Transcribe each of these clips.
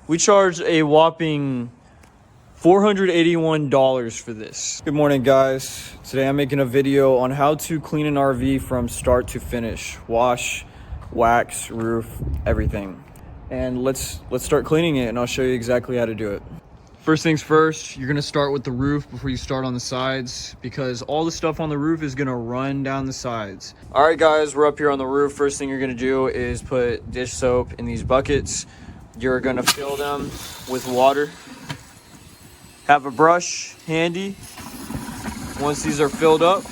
We charged a whopping $481 for this. Good morning, guys. Today I'm making a video on how to clean an RV from start to finish. Wash, wax, roof, everything. And let's start cleaning it, and I'll show you exactly how to do it. First things first, you're gonna start with the roof before you start on the sides, because all the stuff on the roof is gonna run down the sides. All right, guys, we're up here on the roof. First thing you're gonna do is put dish soap in these buckets. You're gonna fill them with water. Have a brush handy. Once these are filled up,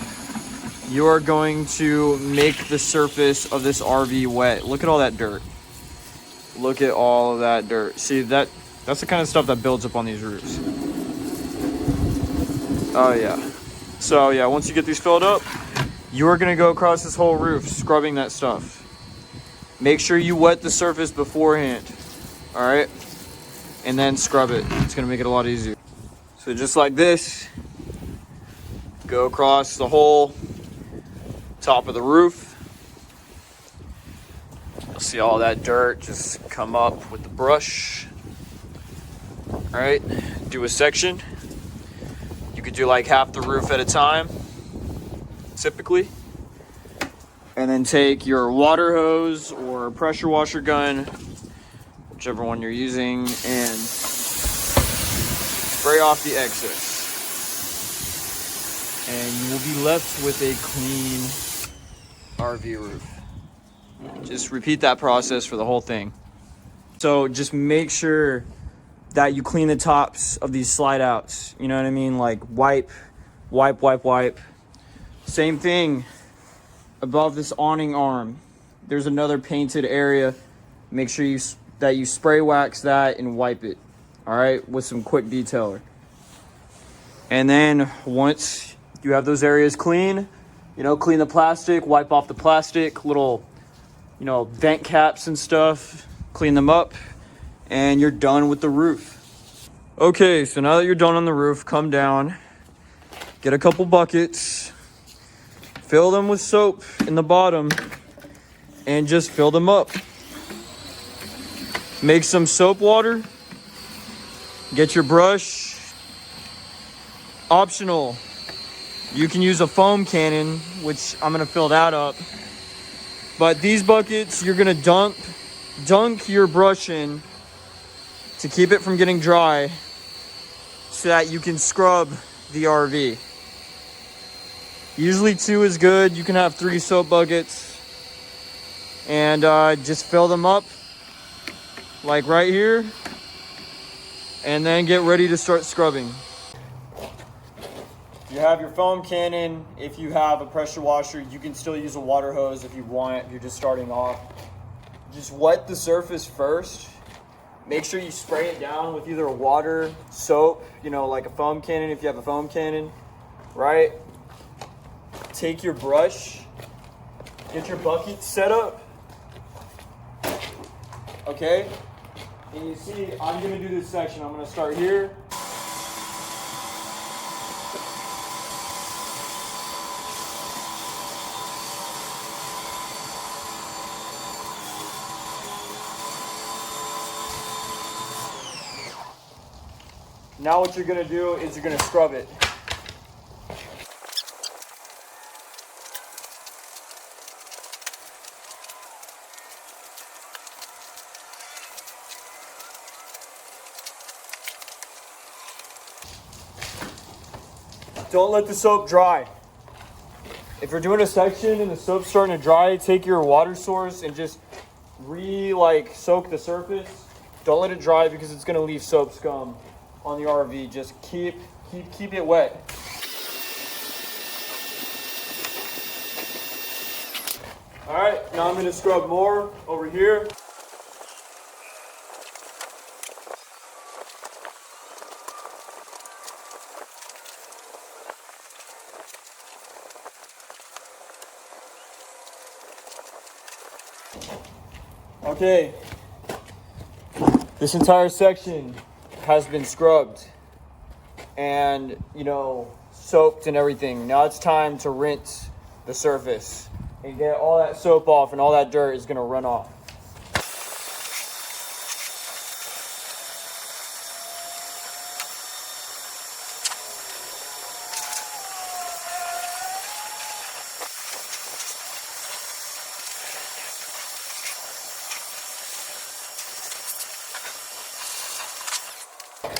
you are going to make the surface of this RV wet. Look at all that dirt. Look at all of that dirt. See, that's the kind of stuff that builds up on these roofs. Oh yeah. So yeah, once you get these filled up, you are gonna go across this whole roof, scrubbing that stuff. Make sure you wet the surface beforehand, all right? And then scrub it. It's gonna make it a lot easier. So just like this, go across the whole top of the roof. You'll see all that dirt just come up with the brush. All right, do a section. You could do like half the roof at a time, typically. And then take your water hose or pressure washer gun, whichever one you're using, and spray off the excess. And you will be left with a clean RV roof. Just repeat that process for the whole thing. So just make sure that you clean the tops of these slide outs. You know what I mean? Like wipe. Same thing above this awning arm. There's another painted area. Make sure that you spray wax that and wipe it. All right, with some quick detailer. And then once you have those areas clean, clean the plastic, wipe off the plastic, little, vent caps and stuff, clean them up, and you're done with the roof. Okay, so now that you're done on the roof, come down, get a couple buckets, fill them with soap in the bottom, and just fill them up. Make some soap water, get your brush. Optional, you can use a foam cannon, which I'm gonna fill that up. But these buckets, you're gonna dunk your brush in to keep it from getting dry so that you can scrub the RV. Usually 2 is good. You can have 3 soap buckets, and just fill them up like right here, and then get ready to start scrubbing. You have your foam cannon. If you have a pressure washer, you can still use a water hose if you want, if you're just starting off. Just wet the surface first. Make sure you spray it down with either water, soap, like a foam cannon if you have a foam cannon, right? Take your brush, get your bucket set up, okay? And you see, I'm gonna do this section. I'm gonna start here. Now what you're gonna do is you're gonna scrub it. Don't let the soap dry. If you're doing a section and the soap's starting to dry, take your water source and just soak the surface. Don't let it dry because it's gonna leave soap scum on the RV. Just keep it wet. All right, now I'm gonna scrub more over here. Okay, this entire section has been scrubbed and, soaped and everything. Now it's time to rinse the surface and get all that soap off, and all that dirt is gonna run off.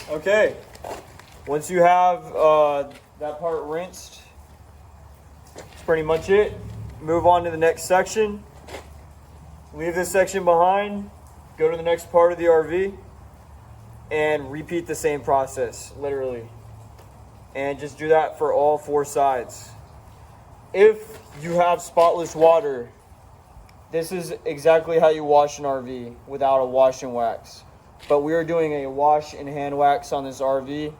Okay, once you have that part rinsed, that's pretty much it. Move on to the next section. Leave this section behind, go to the next part of the RV, and repeat the same process, literally. And just do that for all 4 sides. If you have spotless water, this is exactly how you wash an RV without a wash and wax. But we are doing a wash and hand wax on this RV,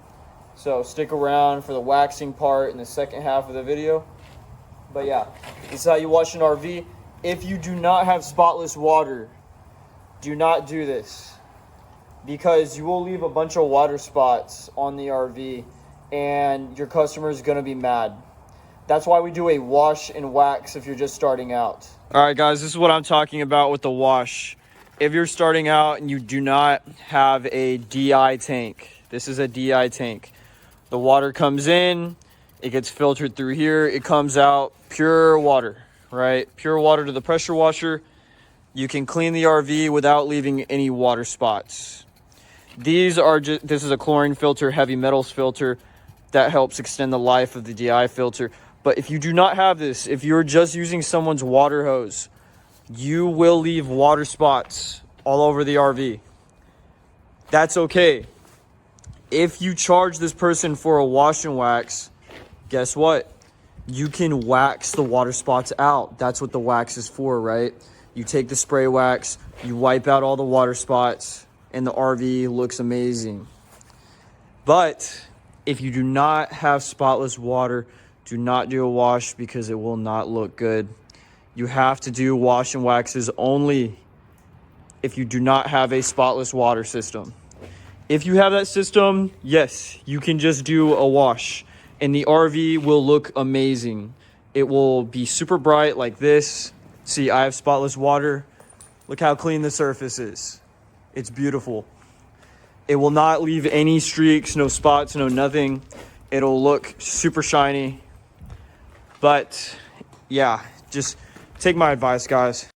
so stick around for the waxing part in the second half of the video. But yeah, this is how you wash an RV. If you do not have spotless water, do not do this, because you will leave a bunch of water spots on the RV and your customer is going to be mad. That's why we do a wash and wax if you're just starting out. All right, guys, this is what I'm talking about with the wash. If you're starting out and you do not have a DI tank, this is a DI tank. The water comes in, it gets filtered through here, it comes out pure water, right? Pure water to the pressure washer. You can clean the RV without leaving any water spots. This is a chlorine filter, heavy metals filter that helps extend the life of the DI filter. But if you do not have this, if you're just using someone's water hose, you will leave water spots all over the RV. That's okay. If you charge this person for a wash and wax, guess what? You can wax the water spots out. That's what the wax is for, right? You take the spray wax, you wipe out all the water spots, and the RV looks amazing. But if you do not have spotless water, do not do a wash because it will not look good. You have to do wash and waxes only if you do not have a spotless water system. If you have that system, yes, you can just do a wash and the RV will look amazing. It will be super bright like this. See, I have spotless water. Look how clean the surface is. It's beautiful. It will not leave any streaks, no spots, no nothing. It'll look super shiny. But yeah, just take my advice, guys.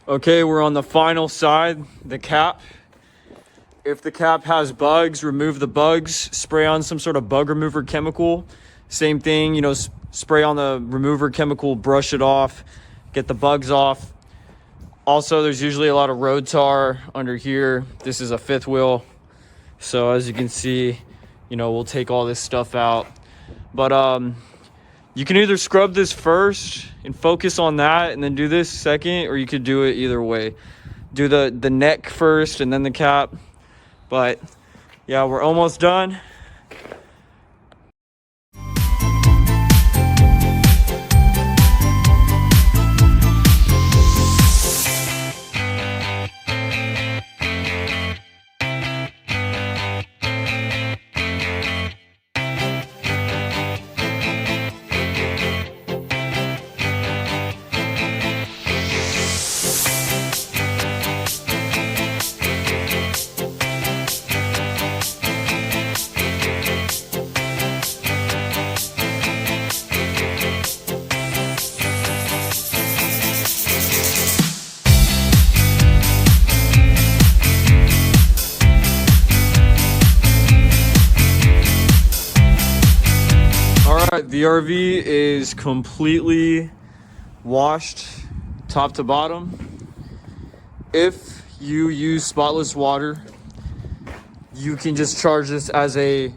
Okay, we're on the final side, the cap. If the cap has bugs, remove the bugs, spray on some sort of bug remover chemical. Same thing, you know, spray on the remover chemical, brush it off, get the bugs off. Also, there's usually a lot of road tar under here. This is a 5th wheel. So as you can see, you know, we'll take all this stuff out. But you can either scrub this first and focus on that and then do this second, or you could do it either way. Do the neck first and then the cap. But yeah, we're almost done. Alright, the RV is completely washed top to bottom. If you use spotless water, you can just charge this as a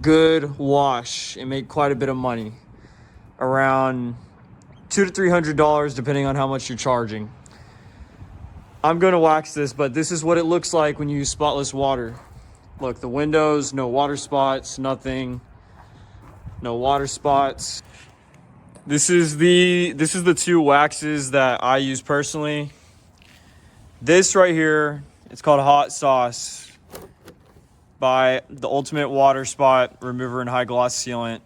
good wash and make quite a bit of money. Around $200 to $300 depending on how much you're charging. I'm gonna wax this, but this is what it looks like when you use spotless water. Look, the windows, no water spots, nothing. No water spots. This is the two waxes that I use personally. This right here, it's called Hot Sauce by the Ultimate Water Spot Remover and High Gloss Sealant.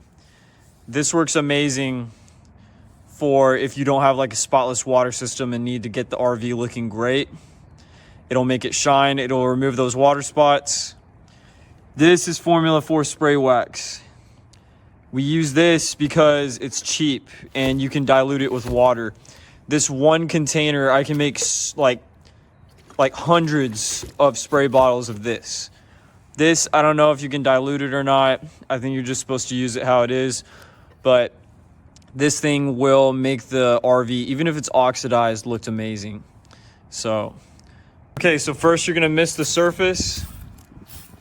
This works amazing for if you don't have like a spotless water system and need to get the RV looking great. It'll make it shine. It'll remove those water spots. This is Formula 4 spray wax. We use this because it's cheap and you can dilute it with water. This one container, I can make like hundreds of spray bottles of this. This, I don't know if you can dilute it or not. I think you're just supposed to use it how it is. But this thing will make the RV, even if it's oxidized, look amazing. So, okay, so first you're gonna mist the surface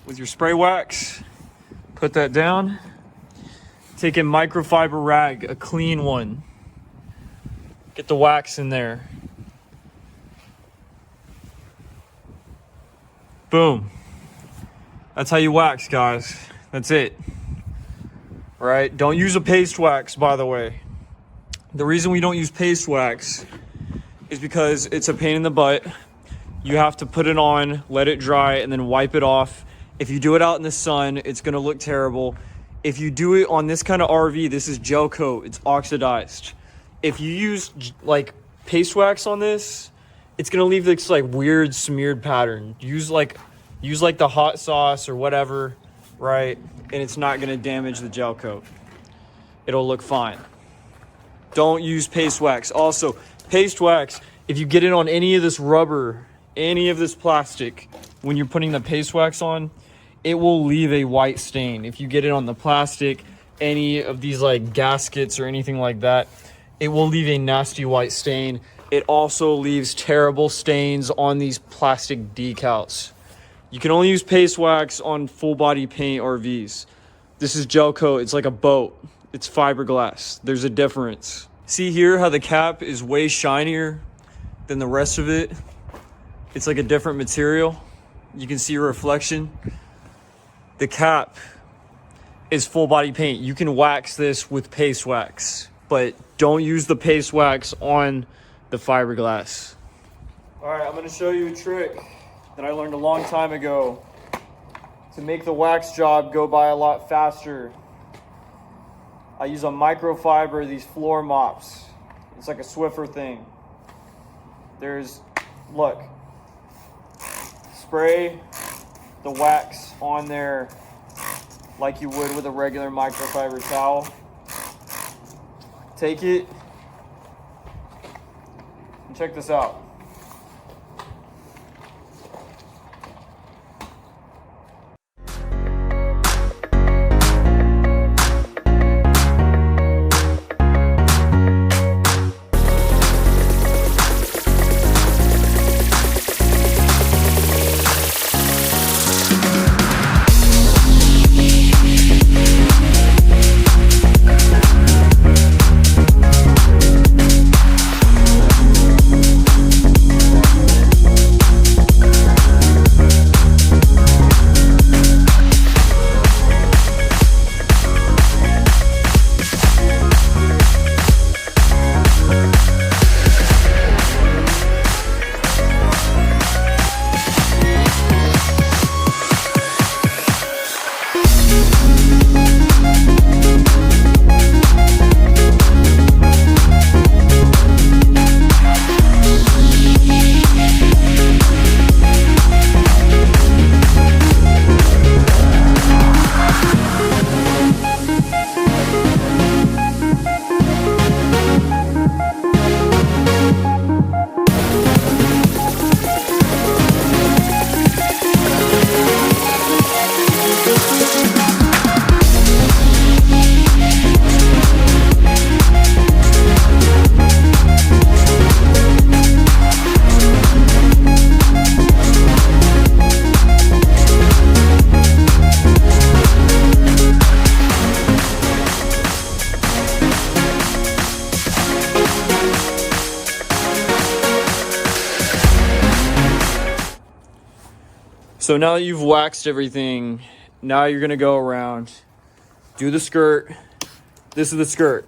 with your spray wax. Put that down. Take a microfiber rag, a clean one. Get the wax in there. Boom. That's how you wax, guys. That's it. Right? Don't use a paste wax, by the way. The reason we don't use paste wax is because it's a pain in the butt. You have to put it on, let it dry, and then wipe it off. If you do it out in the sun, it's gonna look terrible. If you do it on this kind of RV, this is gel coat, it's oxidized. If you use like paste wax on this, it's gonna leave this like weird smeared pattern. Use like the hot sauce or whatever, right? And it's not gonna damage the gel coat. It'll look fine. Don't use paste wax. Also, paste wax, if you get it on any of this rubber, any of this plastic, when you're putting the paste wax on, it will leave a white stain. If you get it on the plastic, any of these like gaskets or anything like that, it will leave a nasty white stain. It also leaves terrible stains on these plastic decals. You can only use paste wax on full body paint RVs. This is gel coat, it's like a boat. It's fiberglass, there's a difference. See here how the cap is way shinier than the rest of it? It's like a different material. You can see a reflection. The cap is full body paint. You can wax this with paste wax, but don't use the paste wax on the fiberglass. All right, I'm gonna show you a trick that I learned a long time ago to make the wax job go by a lot faster. I use a microfiber, these floor mops. It's like a Swiffer thing. Look, spray the wax on there like you would with a regular microfiber towel. Take it and check this out. So now that you've waxed everything, now you're gonna go around, do the skirt. This is the skirt.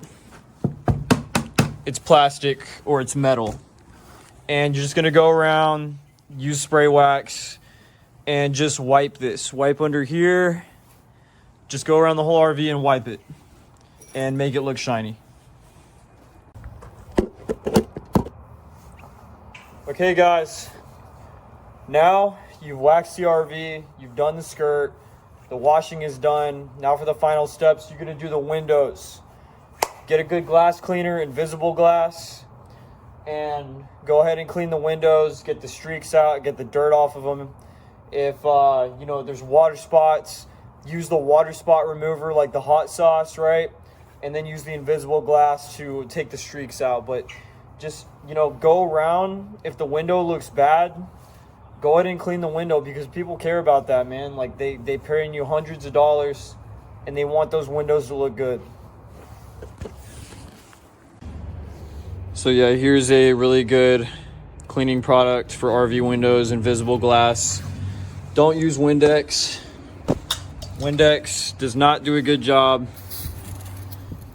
It's plastic or it's metal. And you're just gonna go around, use spray wax, and just wipe this. Wipe under here. Just go around the whole RV and wipe it. And make it look shiny. Okay guys, now you've waxed the RV, you've done the skirt, the washing is done. Now for the final steps, you're gonna do the windows. Get a good glass cleaner, invisible glass, and go ahead and clean the windows, get the streaks out, get the dirt off of them. If you know there's water spots, use the water spot remover like the hot sauce, right? And then use the invisible glass to take the streaks out. But just, you know, go around. If the window looks bad, go ahead and clean the window, because people care about that, man. Like they paying you hundreds of dollars and they want those windows to look good. So yeah, here's a really good cleaning product for RV windows, invisible glass. Don't use Windex. Windex does not do a good job.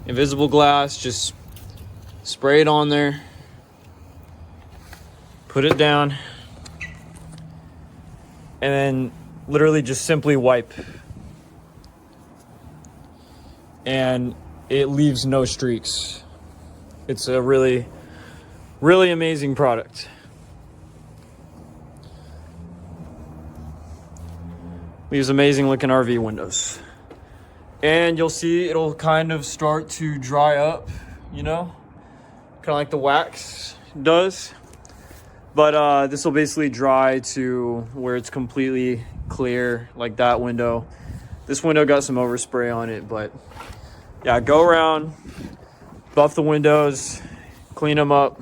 Invisible glass, just spray it on there. Put it down. And then literally just simply wipe. And it leaves no streaks. It's a really, really amazing product. Leaves amazing looking RV windows. And you'll see it'll kind of start to dry up, you know, kind of like the wax does. But this will basically dry to where it's completely clear, like that window. This window got some overspray on it, but yeah, go around, buff the windows, clean them up.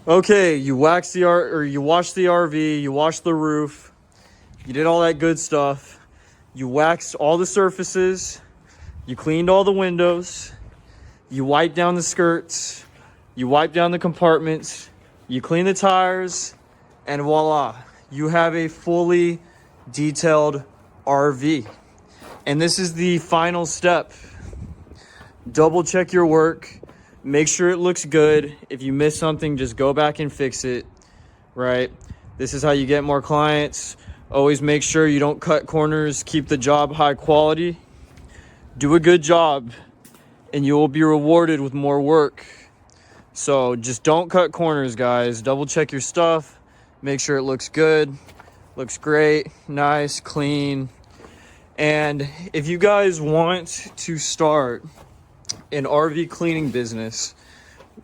Okay, you waxed the you washed the RV, you washed the roof, you did all that good stuff. You waxed all the surfaces, you cleaned all the windows, you wiped down the skirts, you wipe down the compartments, you clean the tires, and voila, you have a fully detailed RV. And this is the final step. Double check your work, make sure it looks good. If you miss something, just go back and fix it, right? This is how you get more clients. Always make sure you don't cut corners, keep the job high quality. Do a good job and you will be rewarded with more work. So just don't cut corners, guys. Double check your stuff. Make sure it looks good, looks great, nice, clean. And if you guys want to start an RV cleaning business,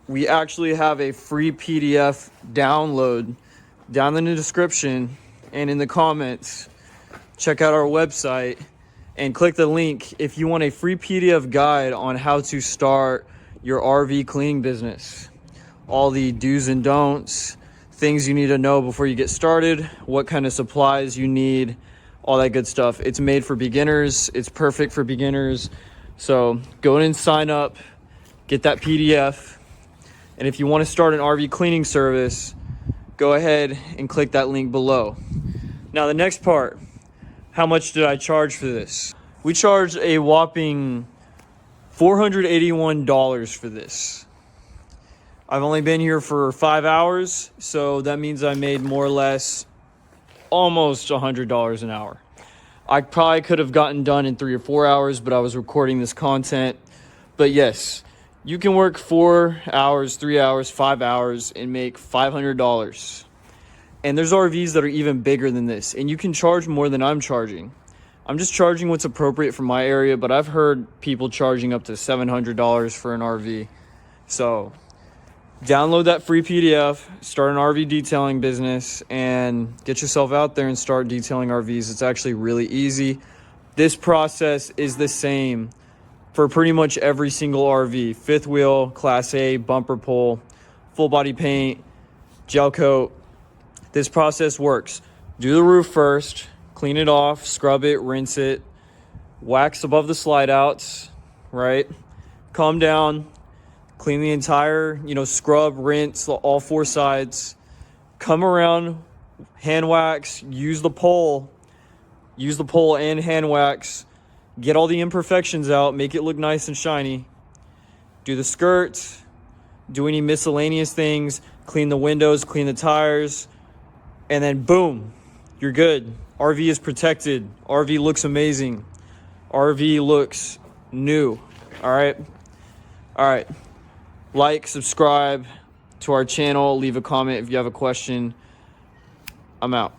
we actually have a free PDF download down in the description and in the comments. Check out our website and click the link if you want a free PDF guide on how to start your RV cleaning business. All the do's and don'ts, things you need to know before you get started, what kind of supplies you need, all that good stuff. It's made for beginners. It's perfect for beginners. So go in and sign up, get that PDF. And if you want to start an RV cleaning service, go ahead and click that link below. Now the next part, how much did I charge for this? We charged a whopping $481 for this. I've only been here for 5 hours, so that means I made more or less almost $100 an hour. I probably could have gotten done in 3 or 4 hours, but I was recording this content. But yes, you can work 4 hours, 3 hours, 5 hours and make $500. And there's RVs that are even bigger than this, and you can charge more than I'm charging. I'm just charging what's appropriate for my area, but I've heard people charging up to $700 for an RV. So download that free PDF, start an RV detailing business, and get yourself out there and start detailing RVs. It's actually really easy. This process is the same for pretty much every single RV. Fifth wheel, Class A, bumper pull, full body paint, gel coat. This process works. Do the roof first, clean it off, scrub it, rinse it, wax above the slide outs, right? Calm down, clean the entire, scrub, rinse all 4 sides, come around, hand wax, use the pole and hand wax, get all the imperfections out, make it look nice and shiny. Do the skirt, do any miscellaneous things, clean the windows, clean the tires, and then boom, you're good. RV is protected. RV looks amazing. RV looks new. All right. Like, subscribe to our channel, leave a comment if you have a question. I'm out.